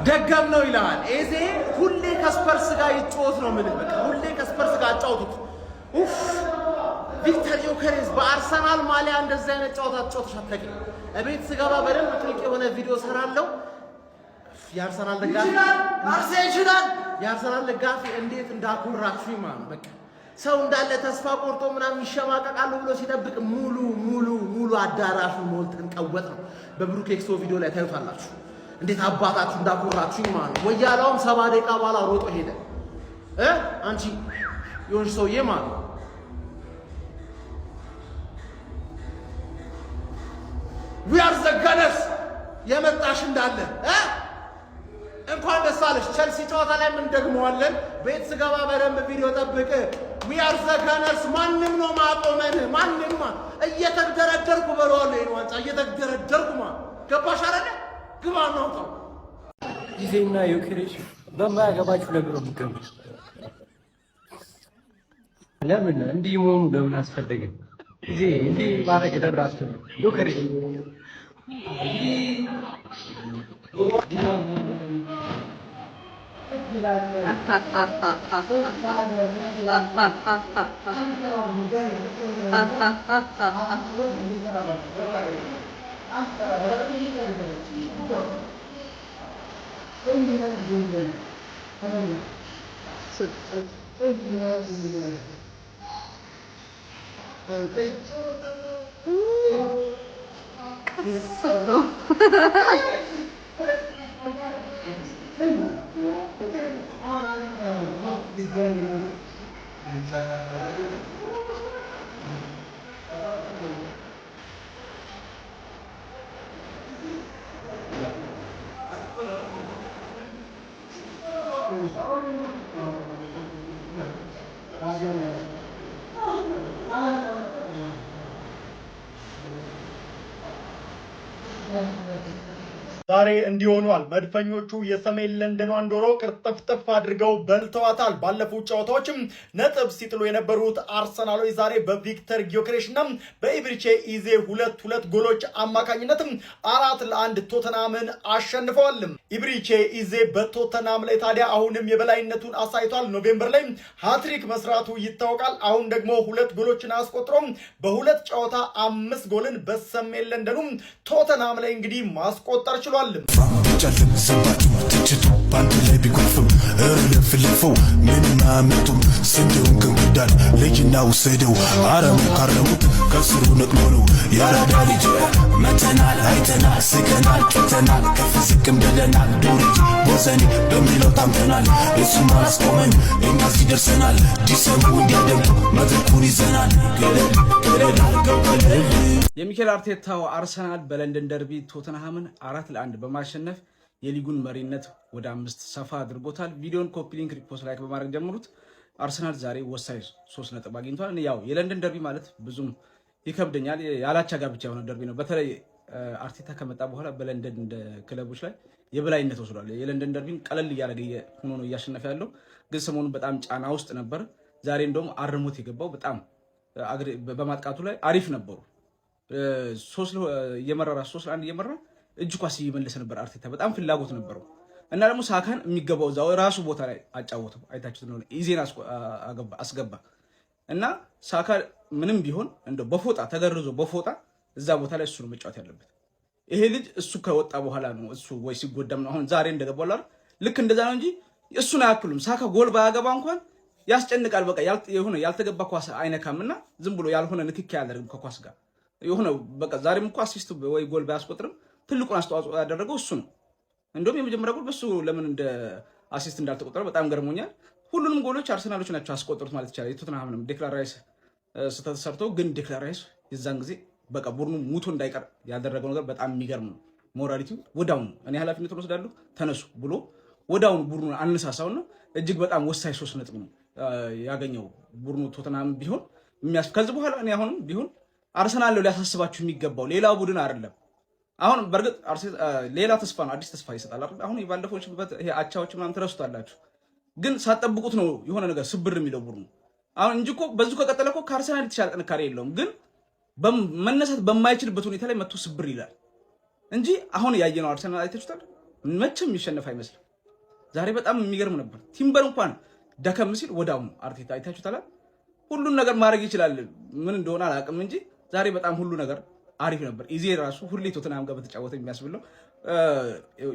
ደገም ነው ይላል ኤዜ ሁሌ ከስፐርስ ጋር ይጫወት ነው ምን በቃ ሁሌ ከስፐርስ ጋር አጫውቱት ኡፍ ቪክተር ዮከሬስ በአርሰናል ማሊያ እንደዛ አይነት ጨዋታ ተጫውተሽ አታውቂም እቤት ስገባ በደንብ ጥልቅ የሆነ ቪዲዮ ሰራለሁ የአርሰናል ደጋፊ አርሰናል የአርሰናል ደጋፊ እንዴት እንዳኩራችሁ ማለት በቃ ሰው እንዳለ ተስፋ ቆርጦ ምናምን ይሸማቀቃሉ ብሎ ሲጠብቅ ሙሉ አዳራሹ ሞልተን ቀወጥ ነው በብሩክ ኤክሶ ቪዲዮ ላይ ታዩታላችሁ እንዴት አባታችሁ እንዳኩራችሁ ማለት ወያላውም 70 ደቂቃ በኋላ ሮጦ ሄደ አንቺ ይሁን ሰውዬ ማለት we are the gunners የመጣሽ እንዳለ እንኳን ደስ አለሽ ቸልሲ ጨዋታ ላይ ምን ደግመዋለን ቤት ስገባ በደንብ ቪዲዮ ጠብቅ we are the gunners ማንንም ነው ማቆመን ማንንም እየተደረደርኩ በለዋለሁ ይሄን ዋንጫ እየተደረደርኩ ገባሽ አይደለ ግባ ነው ታው ጊዜና ዮኬሬሽ በማያገባችሁ ነገር ነው ለምን እንዲህ ሆኑ ለምን አስፈለገ ጊዜ እንዲህ ማረግ ደራስ ዮኬሬሽ ዛሬ እንዲሆኗል መድፈኞቹ የሰሜን ለንደኗን ዶሮ ቅርጥፍጥፍ አድርገው በልተዋታል። ባለፉት ጨዋታዎችም ነጥብ ሲጥሉ የነበሩት አርሰናሎች ዛሬ በቪክተር ጊዮኬሬሽና በኢብሪቼ ኢዜ ሁለት ጎሎች አማካኝነትም 4-1 ቶተናምን አሸንፈዋል። ኢብሪቼ ኢዜ በቶተናም ላይ ታዲያ አሁንም የበላይነቱን አሳይቷል። ኖቬምበር ላይ ሃትሪክ መስራቱ ይታወቃል። አሁን ደግሞ 2 ጎሎችን አስቆጥሮ በሁለት ጨዋታ 5 ጎልን በሰሜን ለንደኑ ቶተናም ላይ እንግዲህ ማስቆጠር ችሏል። ጨልም ሰባቱ ትችቱ ባንድ ላይ ቢጎርፍም እልፍልፈው ምንም አያመጡም ስንዴውን ግን ጉዳል ልጅና ውሰደው አረሙ ካረሙት ከስሩ ነቅሎ ነው ያራዳ ልጅ መተናል አይተናል ስቀናል ቂተናል ከፍ ዝቅም ብለናል ዱርጅ ቦዘኔ በሚለው ታምተናል እሱም አላስቆመን እኛ ሲደርሰናል ዲሰሙ እንዲያደምጡ መድረኩን ይዘናል ገለል አርገው ገለል የሚኬል አርቴታው አርሰናል በለንደን ደርቢ ቶተንሃምን 4-1 በማሸነፍ የሊጉን መሪነት ወደ 5 ሰፋ አድርጎታል። ቪዲዮን ኮፒ ሊንክ ሪፖስት ላይክ በማድረግ ጀምሩት። አርሰናል ዛሬ ወሳኝ 3 ነጥብ አግኝቷል። ያው የለንደን ደርቢ ማለት ብዙም ይከብደኛል ያላቻ ጋብቻ የሆነ ደርቢ ነው። በተለይ አርቴታ ከመጣ በኋላ በለንደን እንደ ክለቦች ላይ የበላይነት ወስዷል። የለንደን ደርቢን ቀለል እያደረገ ሆኖ ነው እያሸነፈ ያለው። ግን ሰሞኑን በጣም ጫና ውስጥ ነበር። ዛሬ እንደውም አርሞት የገባው በጣም በማጥቃቱ ላይ አሪፍ ነበሩ። 3-1 እየመራ እጅ ኳስ እየመለሰ ነበር። አርቴታ በጣም ፍላጎት ነበረው እና ደግሞ ሳካን የሚገባው እዛው ራሱ ቦታ ላይ አጫወተው። አይታችሁት ነው ኢዜን አስገባ እና ሳካ ምንም ቢሆን እንደው በፎጣ ተገርዞ በፎጣ እዛ ቦታ ላይ እሱ ነው መጫወት ያለበት። ይሄ ልጅ እሱ ከወጣ በኋላ ነው እሱ ወይ ሲጎዳም ነው አሁን ዛሬ እንደገባው አይደል ልክ እንደዛ ነው እንጂ እሱን አያክሉም። ሳካ ጎል ባያገባ እንኳን ያስጨንቃል። በቃ የሆነ ያልተገባ ኳስ አይነካምና ዝም ብሎ ያልሆነ ንክኪ ያደርግ ከኳስ ጋር የሆነ በቃ ዛሬም እንኳን አሲስት ወይ ጎል ባያስቆጥርም ትልቁን አስተዋጽኦ ያደረገው እሱ ነው። እንደውም የመጀመሪያ ጎል በሱ ለምን እንደ አሲስት እንዳልተቆጠረ በጣም ገርሞኛል። ሁሉንም ጎሎች አርሰናሎች ናቸው አስቆጠሩት ማለት ይቻላል። የቶተንሃምንም ዴክላን ራይስ ስህተት ሰርቶ ግን ዴክላን ራይስ የዛን ጊዜ በቃ ቡድኑ ሙቶ እንዳይቀር ያደረገው ነገር በጣም የሚገርም ነው። ሞራሊቲው ወዳውኑ እኔ ኃላፊነቱን ወስዳለሁ ተነሱ ብሎ ወዳውኑ ቡድኑን አነሳሳውና እጅግ በጣም ወሳኝ 3 ነጥብ ነው ያገኘው ቡድኑ ቶተንሃም ቢሆን ከዚህ በኋላ እኔ አሁንም ቢሆን አርሰናል ሊያሳስባችሁ የሚገባው ሌላ ቡድን አይደለም። አሁን በርግጥ ሌላ ተስፋ ነው፣ አዲስ ተስፋ ይሰጣል አይደል? አሁን የባለፈው ይሄ አቻዎች ምናምን ትረሱታላችሁ፣ ግን ሳትጠብቁት ነው የሆነ ነገር ስብር የሚለው ቡድኑ አሁን እንጂ እኮ በዚሁ ከቀጠለ እኮ ከአርሰናል የተሻለ ጥንካሬ የለውም። ግን መነሳት በማይችልበት ሁኔታ ላይ መጥቶ ስብር ይላል እንጂ አሁን ያየነው አርሰናል አይታችሁታል። መቼም የሚሸነፍ አይመስልም። ዛሬ በጣም የሚገርም ነበር። ቲምበር እንኳን ደከም ሲል ወዳው አርቴታ አይታችሁታል። ሁሉን ነገር ማድረግ ይችላል። ምን እንደሆነ አላውቅም እንጂ ዛሬ በጣም ሁሉ ነገር አሪፍ ነበር። ኢዜ ራሱ ሁሌ ቶተንሃም ጋር በተጫወተ የሚያስብለው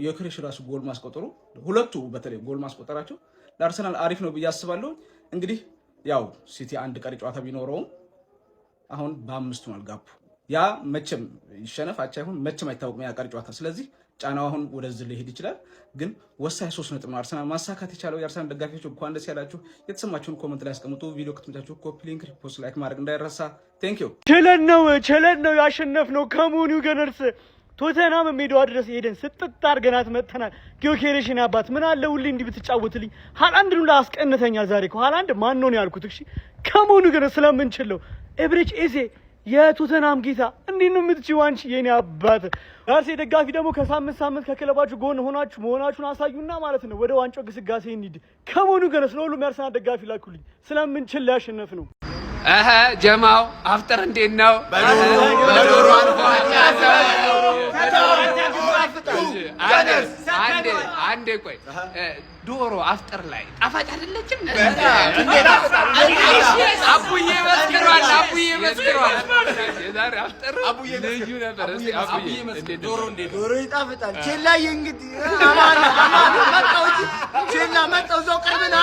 የክሬሽ ራሱ ጎል ማስቆጠሩ ሁለቱ በተለይ ጎል ማስቆጠራቸው ለአርሰናል አሪፍ ነው ብዬ አስባለሁ። እንግዲህ ያው ሲቲ አንድ ቀሪ ጨዋታ ቢኖረውም አሁን በ5 ነው አልጋቡ ያ መቼም ይሸነፍ አቻ ይሁን መቼም አይታወቅም ያ ቀሪ ጨዋታ። ስለዚህ ጫናው አሁን ወደዚህ ሊሄድ ይችላል። ግን ወሳኝ 3 ነጥብ ነው አርሰናል ማሳካት የቻለው። የአርሰናል ደጋፊዎች እንኳን ደስ ያላችሁ። የተሰማችሁን ኮሜንት ላይ አስቀምጡ። ቪዲዮ ከተመቻችሁ ኮፒ ሊንክ፣ ሪፖስት፣ ላይክ ማድረግ እንዳይረሳ። ቴንክ ዩ። ቸለን ነው ያሸነፍነው። ከሙኑ ገነርስ ቶተናም ሜዳዋ ድረስ ሄደን ስጥት አድርገናት መጥተናል። ጊዮኬሬሽን አባት ምን አለ ሁሌ እንዲህ ብትጫወትልኝ። ሃላንድን ሁላ አስቀንተኛል ዛሬ። ሃላንድ ማን ነው ያልኩት? እሺ ከሙኑ ገነርስ ስለምንችለው ኤብሬች ኤዜ የቶተናም ጌታ እንዴት ነው የምትችይው አንቺ የኔ አባት። አርሴ ደጋፊ ደግሞ ከሳምንት ከክለባችሁ ጎን መሆናችሁን አሳዩና ማለት ነው ወደ ዋንጫው ግስጋሴ እንሂድ። ከሙኑ ገነርስ ለሁሉም የአርሰናል ደጋፊ ላኩልኝ። ስለምንችል ሊያሸነፍ ነው። ጀማው አፍጠር እንዴት ነው? በዶሮ አንዴ ቆይ ዶሮ አፍጠር ላይ ጣፋጭ አይደለችም? አቡዬ መስክሯል። የዛሬ አፍጠር ልዩ ነበር። ዶሮ ይጣፍጣል። ቼላዬ እንግዲህ አማን መጣው እንጂ ቼላ መጣው ዘው ቅርብና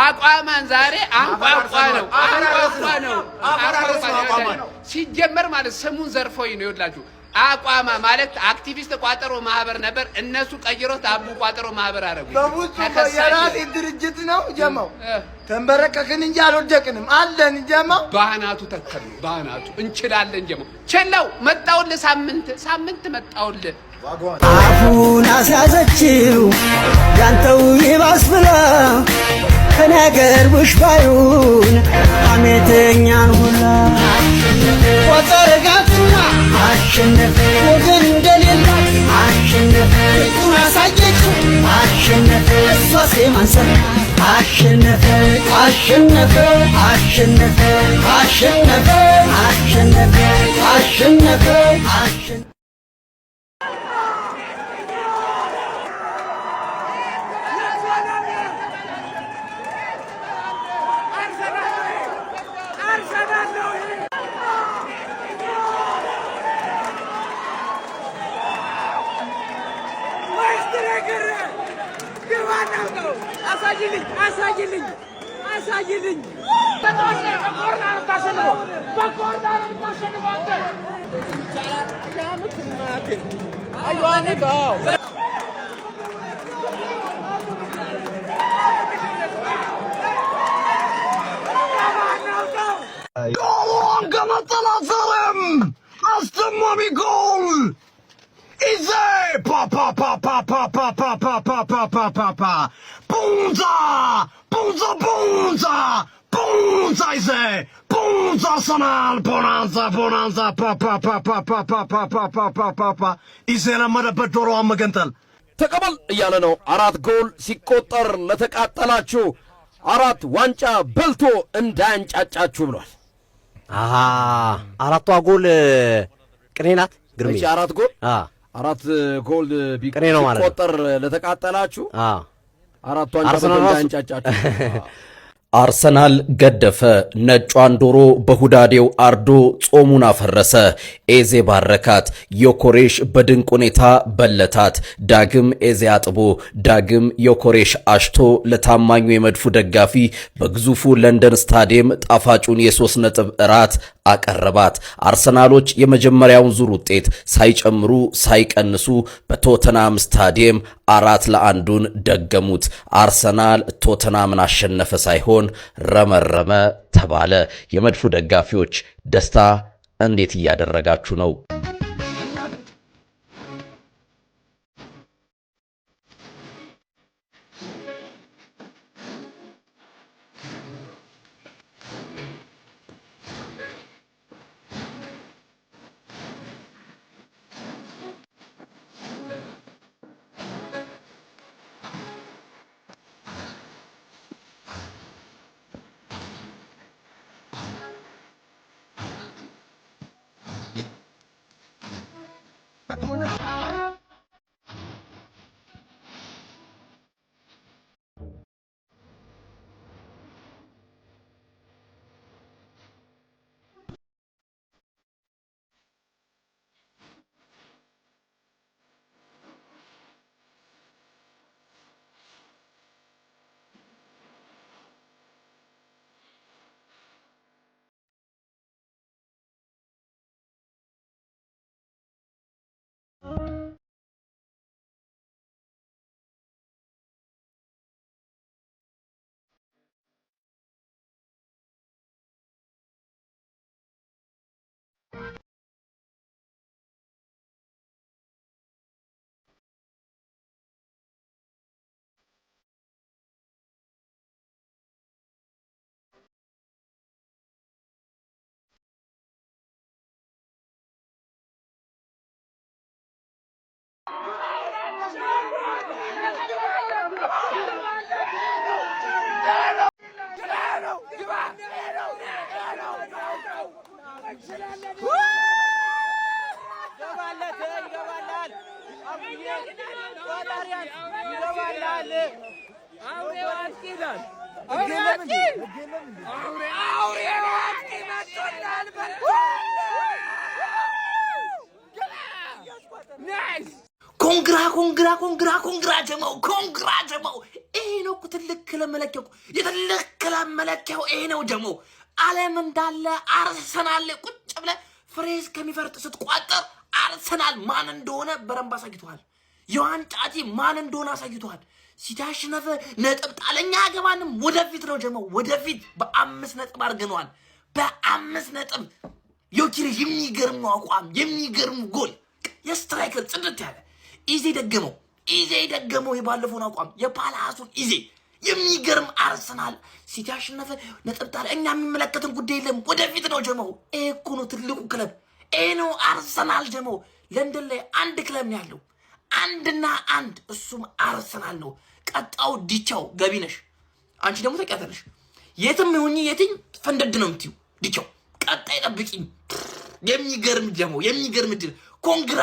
አቋማን ዛሬ አንቋቋ ነው። ሲጀመር ማለት ስሙን ዘርፎኝ ነው ይላችሁ። አቋማ ማለት አክቲቪስት ቋጠሮ ማህበር ነበር። እነሱ ቀይሮት አቡ ቋጠሮ ማህበር አረጉ። የራሴ ድርጅት ነው ጀማው። ተንበረከክን እንጂ አልወደቅንም አለን ጀማው። ባህናቱ ተከሉ ባህናቱ እንችላለን ጀማው። ቸላው መጣውልህ ሳምንት መጣውልህ። አፉን አስያዘችው ያንተው ይባስ ብላ ከነገር ውሽባዩን አሜተኛን ሁላ ወጠረጋትና አሸነፈ ወገን እንደሌላት አሸነፈ ጡን አሳየችው አሸነፈ እሷሴ ማንሰር አሸነፈ አሸነፈ አሸነፈ አሸነፈ አሸነፈ አሸነፈ አሸነፈ አሳይልኝ አስተማሚ ጎል ኢዜ ቡንዛ ኢዜ ቡንዛ አርሰናል ቦናንዛ ኢዜ ለመደበት ዶሮዋን መገንጠል ተቀበል እያለ ነው። 4 ጎል ሲቆጠር ለተቃጠላችሁ 4 ዋንጫ በልቶ እንዳያንጫጫችሁ ብሏል። አራቷ ጎል ቅኔ ናት ግርሜ። 4 ጎል 4 ጎል ቢቆጠር ለተቃጠላችሁ 4 ዋንጫ በልቶ እንዳያንጫጫችሁ። አርሰናል ገደፈ። ነጯን ዶሮ በሁዳዴው አርዶ ጾሙን አፈረሰ። ኤዜ ባረካት። ዮኮሬሽ በድንቅ ሁኔታ በለታት። ዳግም ኤዜ አጥቦ ዳግም ዮኮሬሽ አሽቶ ለታማኙ የመድፉ ደጋፊ በግዙፉ ለንደን ስታዲየም ጣፋጩን የ3 ነጥብ እራት አቀረባት። አርሰናሎች የመጀመሪያውን ዙር ውጤት ሳይጨምሩ ሳይቀንሱ በቶተናም ስታዲየም 4-1 ደገሙት። አርሰናል ቶተናምን አሸነፈ ሳይሆን ረመረመ ተባለ። የመድፉ ደጋፊዎች ደስታ እንዴት እያደረጋችሁ ነው? ኮንግራ ጀማው ይሄ ነው ትልቅ ለመለከው የትልቅ ለመለከው ይሄ ነው ጀማው ዓለም እንዳለ አርሰናል ቁጭ ብለ ፍሬስ ከሚፈርጥ ስትቋጠር አርሰናል ማን እንደሆነ በረምባ አሳይቷል። የዋንጫቲ ማን እንደሆነ አሳይቷል። ሲታሽነፈ ነጥብ ጣለኛ አገባንም ወደፊት ነው ጀማው ወደፊት በ5 ነጥብ አርገናል። በ5 ነጥብ ዮኪሬሽ የሚገርም አቋም የሚገርም ጎል የስትራይከር ጽድት ያለ ኢዜ ደገመው የባለፈውን አቋም የፓላሱን ኢዜ የሚገርም አርሰናል ሲቲ አሸነፈ ነጥብ ጣለ። እኛ የሚመለከተን ጉዳይ የለም ወደፊት ነው ጀማው። ይሄ እኮ ነው ትልቁ ክለብ ይሄ ነው አርሰናል ጀማው። ለንደን ላይ አንድ ክለብ ነው ያለው አንድና አንድ እሱም አርሰናል ነው። ቀጣው ዲቻው ገቢነሽ አንቺ ደግሞ ተቀያተነሽ የትም ይሁን የትኝ ፈንደድ ነው የምትዩ ዲቻው ቀጣይ ጠብቂኝ። የሚገርም ጀማው የሚገርም ድል ኮንግራ